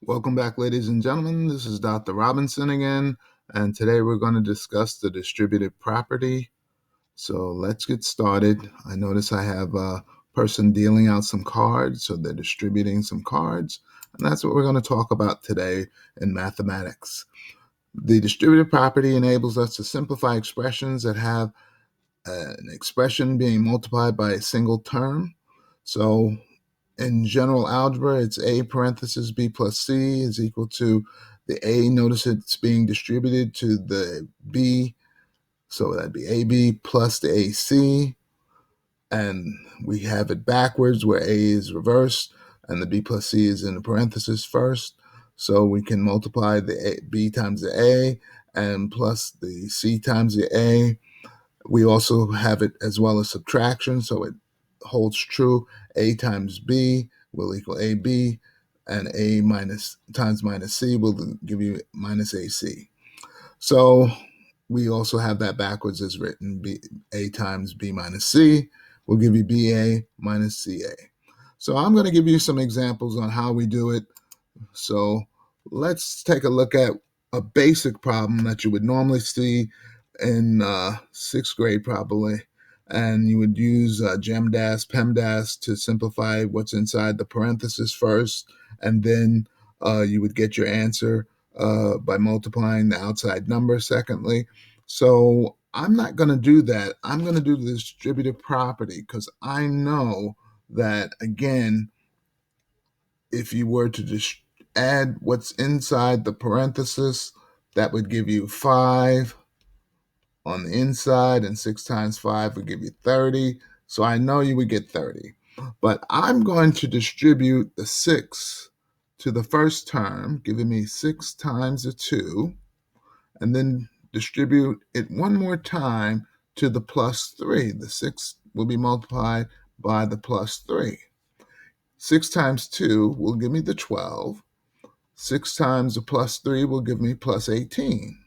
Welcome back, ladies and gentlemen. This is Dr. Robinson again, and today we're going to discuss the distributive property. So let's get started. I notice I have a person dealing out some cards, so they're distributing some cards, and that's what we're going to talk about today in mathematics. The distributive property enables us to simplify expressions that have an expression being multiplied by a single term. So in general algebra, it's a parenthesis b plus c is equal to the a. Notice it's being distributed to the b, so that'd be ab plus the ac, and we have it backwards where a is reversed and the b plus c is in the parenthesis first. So we can multiply the b times the a and plus the c times the a. We also have it as well as subtraction, so it holds true. A times B will equal AB, and A minus times minus C will give you minus AC. So we also have that backwards as written. A times B minus C will give you BA minus CA. So I'm going to give you some examples on how we do it. So let's take a look at a basic problem that you would normally see in sixth grade probably, and you would use GEMDAS, PEMDAS to simplify what's inside the parenthesis first, and then you would get your answer by multiplying the outside number secondly. So I'm not going to do that. I'm going to do the distributive property because I know that, again, if you were to just add what's inside the parenthesis, that would give you 5 on the inside, and 6 times 5 would give you 30. So I know you would get 30. But I'm going to distribute the 6 to the first term, giving me 6 times a 2, and then distribute it one more time to the plus 3. The 6 will be multiplied by the plus 3. 6 times 2 will give me the 12. 6 times the plus 3 will give me plus 18.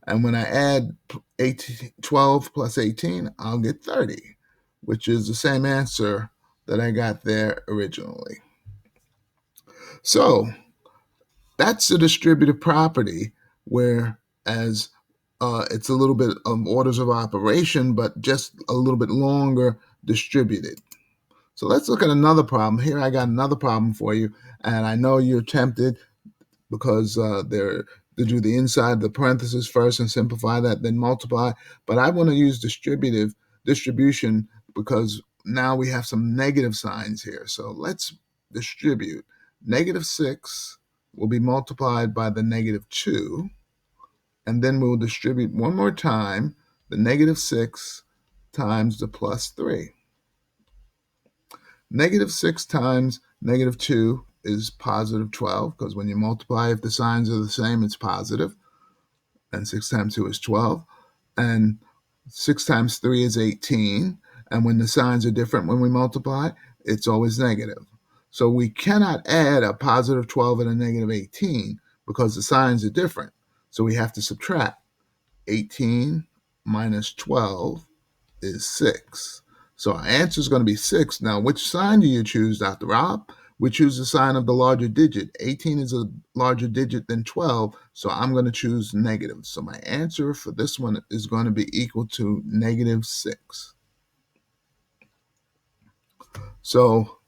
And when I add 12 plus 18, I'll get 30, which is the same answer that I got there originally. So that's the distributive property, whereas it's a little bit of orders of operation, but just a little bit longer distributed. So let's look at another problem. Here I got another problem for you, and I know you're tempted because they're to do the inside of the parenthesis first and simplify that, then multiply. But I want to use distribution because now we have some negative signs here. So let's distribute. Negative 6 will be multiplied by the negative 2, and then we'll distribute one more time the negative 6 times the plus 3. Negative 6 times negative 2 is positive 12, because when you multiply, if the signs are the same, it's positive. And 6 times 2 is 12. And 6 times 3 is 18. And when the signs are different when we multiply, it's always negative. So we cannot add a positive 12 and a negative 18 because the signs are different. So we have to subtract. 18 minus 12 is 6. So our answer is going to be 6. Now, which sign do you choose, Dr. Rob? We choose the sign of the larger digit. 18 is a larger digit than 12, so I'm going to choose negative. So my answer for this one is going to be equal to negative 6. So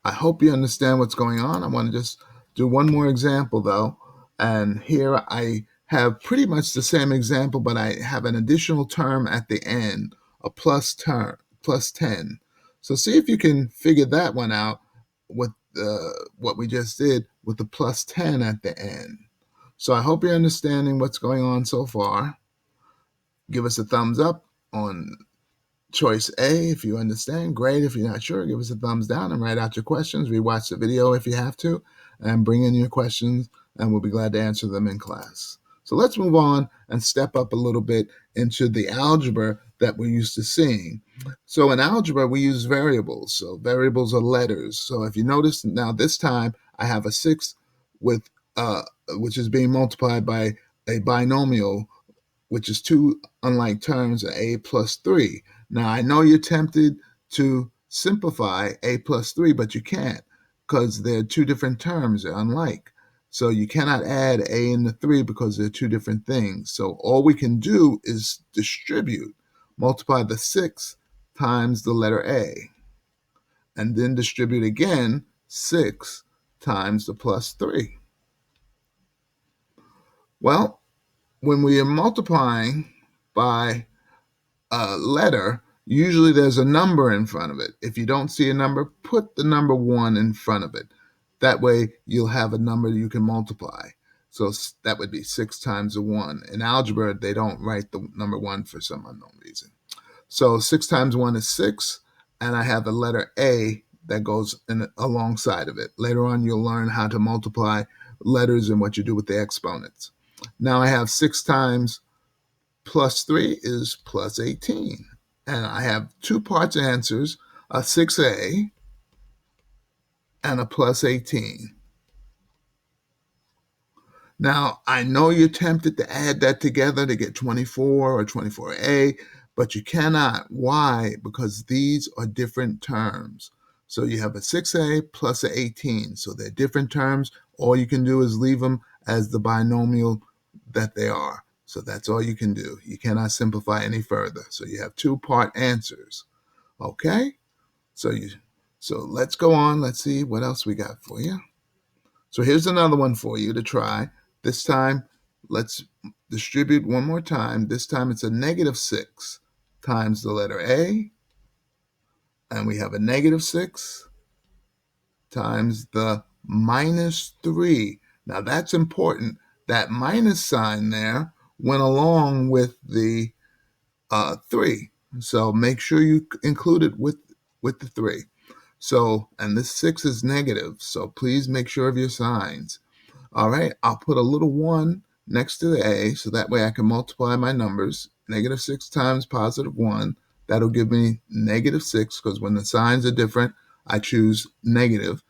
I hope you understand what's going on. I want to just do one more example, though. And here I have pretty much the same example, but I have an additional term at the end, a plus term, plus 10. So see if you can figure that one out with what we just did with the plus 10 at the end. So I hope you're understanding what's going on so far. Give us a thumbs up on choice A if you understand. Great. If you're not sure, give us a thumbs down and write out your questions. Rewatch the video if you have to, and bring in your questions, and we'll be glad to answer them in class. So let's move on and step up a little bit into the algebra that we're used to seeing. So in algebra, we use variables. So variables are letters. So if you notice now this time I have a 6 with which is being multiplied by a binomial, which is two unlike terms, a plus 3. Now, I know you're tempted to simplify a plus 3, but you can't because they're two different terms. They're unlike. So you cannot add A and the 3 because they're two different things. So all we can do is distribute, multiply the 6 times the letter A, and then distribute again 6 times the plus 3. Well, when we are multiplying by a letter, usually there's a number in front of it. If you don't see a number, put the number 1 in front of it. That way you'll have a number you can multiply. So that would be 6 times a 1. In algebra, they don't write the number 1 for some unknown reason. So 6 times 1 is 6, and I have the letter A that goes alongside of it. Later on, you'll learn how to multiply letters and what you do with the exponents. Now I have 6 times plus 3 is plus 18. And I have two parts answers, a 6A and a plus 18. Now, I know you're tempted to add that together to get 24 or 24A, but you cannot. Why? Because these are different terms. So you have a 6A plus an 18. So they're different terms. All you can do is leave them as the binomial that they are. So that's all you can do. You cannot simplify any further. So you have two-part answers. Okay? So let's go on. Let's see what else we got for you. So here's another one for you to try. This time, let's distribute one more time. This time it's a negative 6 times the letter A, and we have a negative 6 times the minus 3. Now that's important. That minus sign there went along with the 3. So make sure you include it with the 3. So, and this 6 is negative, so please make sure of your signs. All right, I'll put a little 1 next to the A, so that way I can multiply my numbers. Negative 6 times positive 1, that'll give me negative 6, because when the signs are different, I choose negative.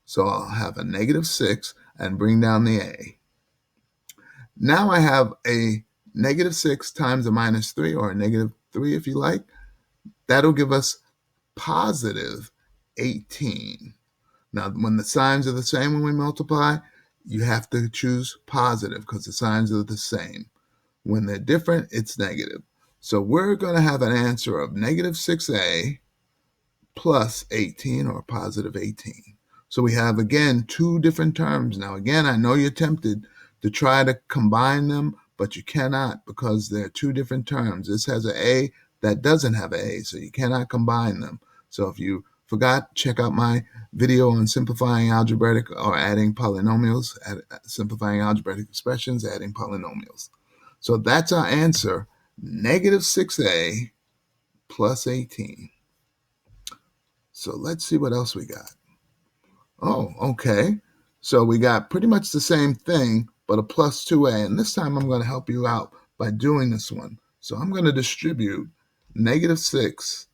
So I'll have a negative 6 and bring down the A. Now I have a negative 6 times a minus 3, or a negative 3 if you like. That'll give us positive 18. Now, when the signs are the same when we multiply, you have to choose positive because the signs are the same. When they're different, it's negative. So we're going to have an answer of negative 6A plus 18, or positive 18. So we have, again, two different terms. Now, again, I know you're tempted to try to combine them, but you cannot because they're two different terms. This has an A, that doesn't have an A, so you cannot combine them. So if you forgot, check out my video on simplifying algebraic or adding polynomials, simplifying algebraic expressions, adding polynomials. So that's our answer, negative 6A plus 18. So let's see what else we got. Oh, okay. So we got pretty much the same thing, but a plus 2A. And this time I'm going to help you out by doing this one. So I'm going to distribute negative 6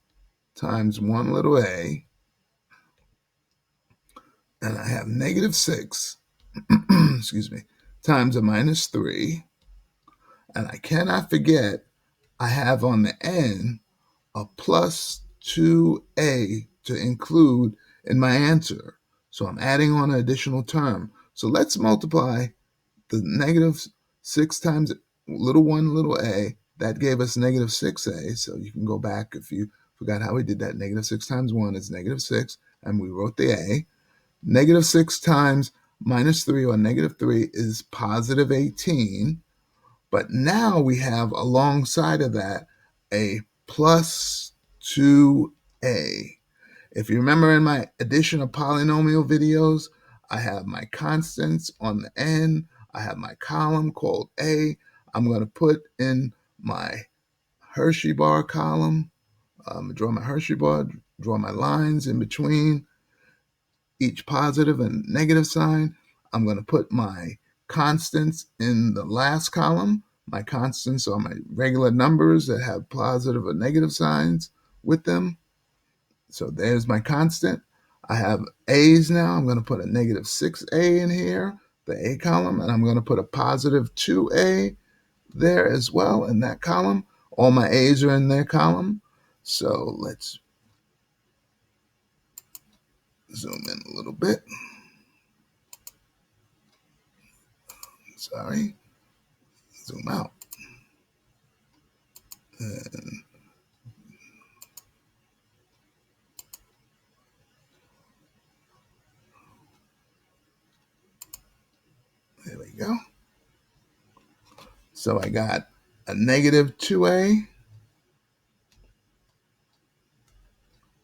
times 1 little a, and I have negative 6, excuse me, times a minus 3. And I cannot forget I have on the end a plus 2a to include in my answer. So I'm adding on an additional term. So let's multiply the negative 6 times little 1, little a. That gave us negative 6a. So you can go back if you forgot how we did that. Negative 6 times 1 is negative 6, and we wrote the a. Negative 6 times minus 3, or negative 3, is positive 18. But now we have alongside of that a plus 2a. If you remember in my addition of polynomial videos, I have my constants on the end. I have my column called A. I'm going to put in my Hershey bar column, draw my Hershey bar, draw my lines in between each positive and negative sign. I'm going to put my constants in the last column. My constants are my regular numbers that have positive or negative signs with them. So there's my constant. I have A's now. I'm going to put a negative 6A in here, the A column, and I'm going to put a positive 2A there as well in that column. All my A's are in their column. So let's zoom in a little bit. Sorry. Zoom out. And there we go. So I got a negative 2a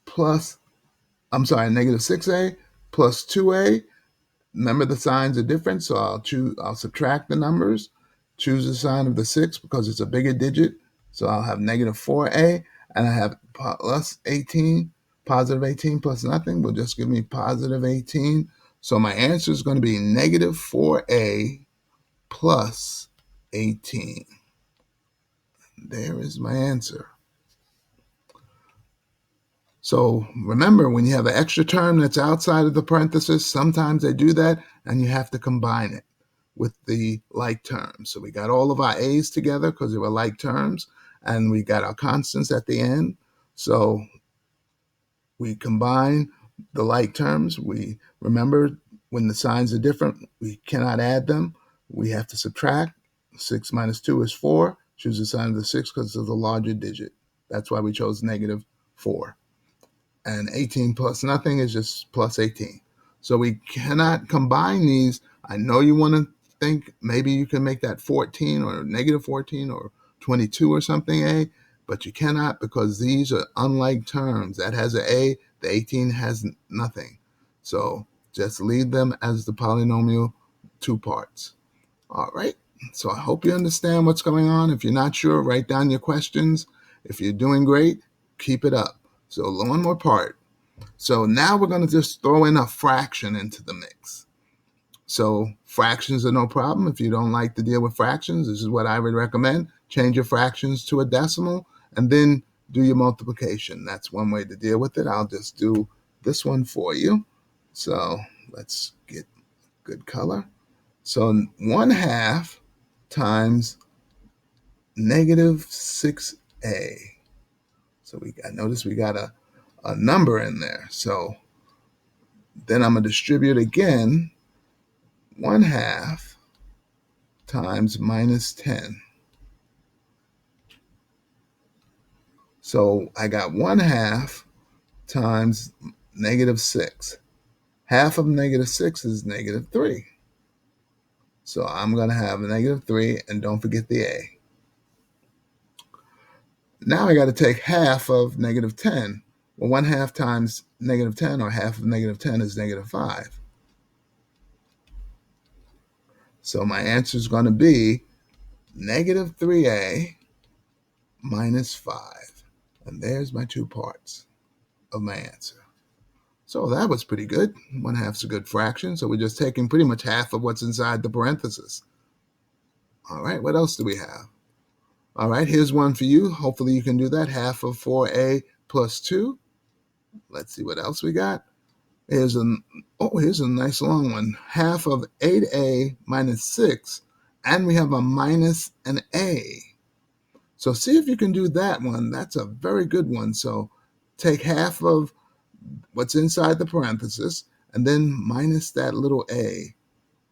plus, I'm sorry, negative 6a plus 2a. Remember the signs are different, so I'll subtract the numbers, choose the sign of the 6 because it's a bigger digit. So I'll have negative 4a, and I have plus 18, positive 18 plus nothing will just give me positive 18. So my answer is going to be negative 4a plus 18. There is my answer. So remember, when you have an extra term that's outside of the parenthesis, sometimes they do that, and you have to combine it with the like terms. So we got all of our a's together because they were like terms, and we got our constants at the end. So we combine the like terms. We remember when the signs are different, we cannot add them. We have to subtract. 6 minus 2 is 4. Choose the sign of the 6 because it's a larger digit. That's why we chose negative 4. And 18 plus nothing is just plus 18. So we cannot combine these. I know you want to think maybe you can make that 14 or negative 14 or 22 or something a, but you cannot because these are unlike terms. That has an a, the 18 has nothing. So just leave them as the polynomial two parts. All right. So I hope you understand what's going on. If you're not sure, write down your questions. If you're doing great, keep it up. So one more part. So now we're going to just throw in a fraction into the mix. So fractions are no problem. If you don't like to deal with fractions, this is what I would recommend. Change your fractions to a decimal and then do your multiplication. That's one way to deal with it. I'll just do this one for you. So let's get good color. So 1/2 times negative 6a. So notice we got a number in there. So then I'm going to distribute again 1/2 times minus 10. So I got 1/2 times negative 6. Half of negative 6 is negative 3. So I'm going to have a negative 3, and don't forget the a. Now I got to take half of negative 10. Well, 1/2 times negative 10, or half of negative 10, is negative 5. So my answer is going to be negative 3a minus 5. And there's my two parts of my answer. So that was pretty good. 1/2 is a good fraction. So we're just taking pretty much half of what's inside the parenthesis. All right, what else do we have? All right, here's one for you. Hopefully you can do that. Half of 4a plus 2. Let's see what else we got. Here's a nice long one. Half of 8a minus 6. And we have a minus an a. So see if you can do that one. That's a very good one. So take half of what's inside the parenthesis and then minus that little a.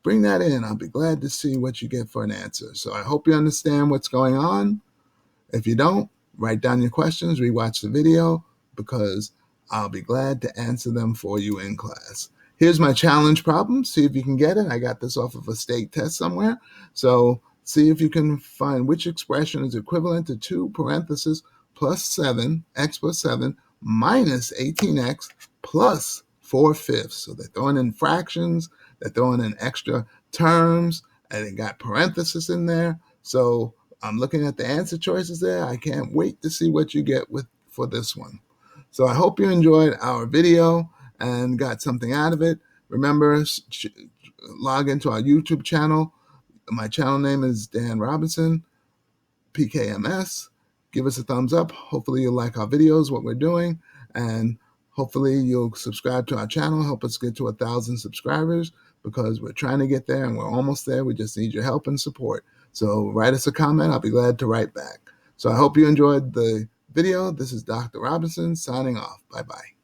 Bring that in. I'll be glad to see what you get for an answer. So I hope you understand what's going on. If you don't, write down your questions, rewatch the video, because I'll be glad to answer them for you in class. Here's my challenge problem. See if you can get it. I got this off of a state test somewhere. So see if you can find which expression is equivalent to 2 parentheses plus 7, x plus 7, minus 18x plus 4/5. So they're throwing in fractions, they're throwing in extra terms, and they got parentheses in there. So I'm looking at the answer choices there. I can't wait to see what you get for this one. So I hope you enjoyed our video and got something out of it. Remember, log into our YouTube channel. My channel name is Dan Robinson, PKMS. Give us a thumbs up. Hopefully you'll like our videos, what we're doing, and hopefully you'll subscribe to our channel. Help us get to 1,000 subscribers, because we're trying to get there and we're almost there. We just need your help and support. So write us a comment. I'll be glad to write back. So I hope you enjoyed the video. This is Dr. Robinson signing off. Bye-bye.